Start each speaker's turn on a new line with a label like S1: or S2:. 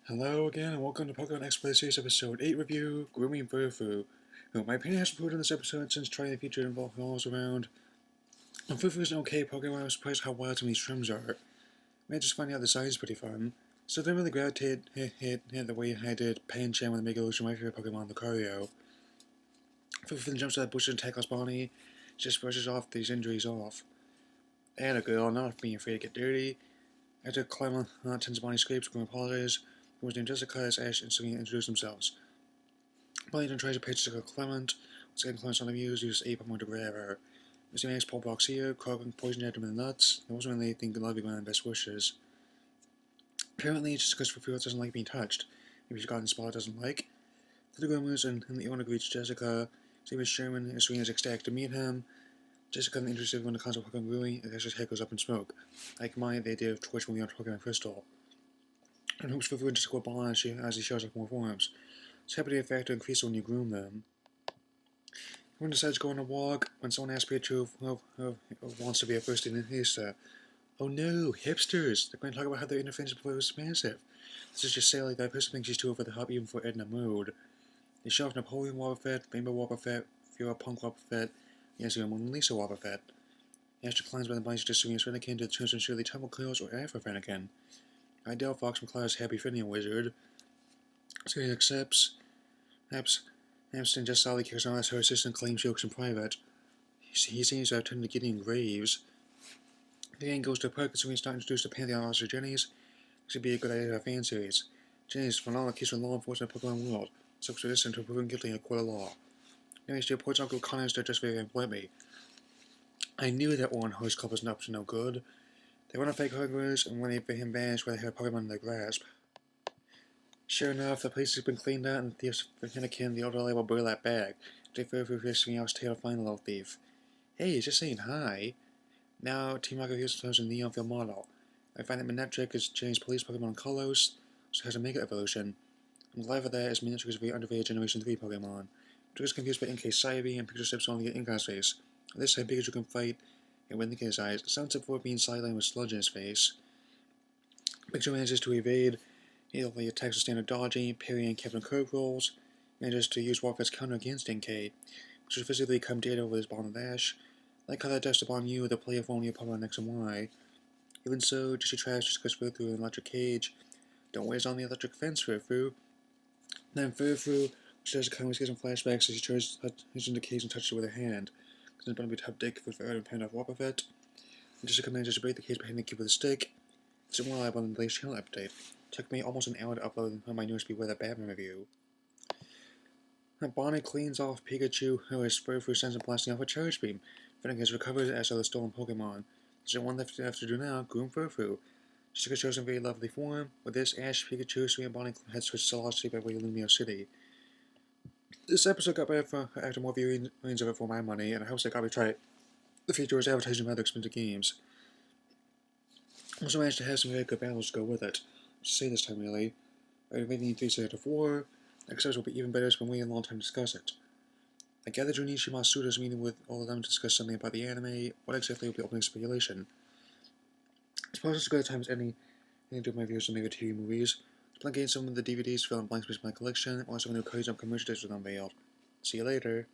S1: Hello again, and welcome to Pokémon XY The Series Episode 8 review, Grooming Furfrou. My opinion has improved in this episode since trying the feature involving all around. And Furfrou is an okay Pokemon. I'm surprised how wild some of these trims are. I just finding out the size is pretty fun. So I didn't really gravitate the way I did Pancham with the Mega Evolution, my favorite Pokemon, Lucario. Furfrou then jumps out of the bushes and tackles Bonnie, just brushes off these injuries off. And a girl, not being afraid to get dirty. After climbing on Ten's Bonnie scrapes, Groom apologizes. Who was named Jessica as Ash and Selena introduce themselves. Bonnie then tries to pitch Jessica Clement. Once again, Clement's on the views, uses a Pokemon to grab her. Mr. Max Paul Box here, Krogan poisoned at him in the nuts. There wasn't really anything loving on best wishes. Apparently, it's just because Furfrou doesn't like being touched. Maybe she's gotten a spot doesn't like. The Groomers and the owner greets Jessica. Same as Sherman and Serena's ecstatic to meet him. Jessica is interested when the concept of Pokemon brewing, and his head goes up in smoke. Like mine, the idea of Twitch moving on to Pokemon Crystal. And hopes Furfrou and Jessica will bond as he shows up more forms. It's happy to Facto increase when you groom them. Everyone decides to go on a walk when someone asks Pikachu who wants to be a first in Insta. Oh no, hipsters! They're going to talk about how their interference before was massive. This is just silly. That person thinks she's too over the top even for Edna mode. They show off Napoleon Wobbuffet, Rainbow Wobbuffet, Fiora Punk Wobbuffet, Yancy and Mona Lisa Wobbuffet. Ash declines by the bunnies to Serena's Fennekin to choose surely Tumble Kills or Afro Fennekin. Ideal Fox McCloud's Happy Finny Wizard. Serena accepts. Hampton just solidly kicks on as her assistant claims jokes in private. He seems to have turned to Gideon Graves. The gang goes to a park and Serena's not introduced to Pantheon Officer Jenny's. This would be a good idea to have a fan series. Jenny's phenomenal case of law enforcement in the Pokemon world. Subject to this to proven guilty in a court of law. Anyway, she reports Uncle Connor's to just very employment. I knew that one Horse Club was up to no good. They run a fake Hogwarts, and when they bring him banished, where they have Pokemon in their grasp. Sure enough, the place has been cleaned out, and thieves Fennekin, the older label burlap bag. They Furfrou history else tail to find the little thief. Hey, he's just saying hi. Now, Team Rocket uses themselves in Neon Field model. I find that Manectric is Jane's police Pokemon Colors, so it has a Mega Evolution. I'm glad for that, as Manectric is a very underrated Generation 3 Pokemon. Pikachu is confused by NK Psybe, and Pikachu steps on to get Ink's face. This time, Pikachu can fight and with his eyes. Sounds up for being sidelined with sludge in his face. Pikachu manages to evade. He attacks with standard dodging, parry, and Captain Curve rolls. Manages to use Warpath's counter against NK. Pikachu physically come data with his bond with Ash. Like how that dashed upon you, the player phone your Pokemon X and Y. Even so, Jesse tries to goes through an electric cage. Don't waste on the electric fence, Furfrou. Then Furfrou, which does come with some flashbacks as she tries into the cage and touches it with her hand. Because it's going to be a tough dick for her to hand off Wobbuffet. Jessica manages to break the cage by hitting the cube with a stick. It's more reliable than the Blaze channel update. It took me almost an hour to upload my newest Beware the Batman review. Bonnie cleans off Pikachu, who is Furfrou sends him blasting off a charge beam. Fennekin has recovered as are the stolen Pokemon. There's one left to do now, groom Furfrou. Jessica shows him very lovely form. With this, Ash, Pikachu, Serena, and Bonnie head switched to Lost City by way of Lumio City. This episode got better after more viewings of it for my money, and I hope they got me try it. The feature is advertising rather expensive games. Also managed to have some very good battles to go with it. To say this time, really. I rating 3 out of 4. Next episode will be even better, as been waiting a long time to discuss it. I gathered Junichi Masuda's meeting with all of them to discuss something about the anime. What exactly will be opening speculation? I suppose it's as good a time as any to do my reviews on maybe TV movies. I plan getting some of the DVDs to fill in blank space in my collection, or some of the new Crazy Up commercial discs with unveiled. See you later.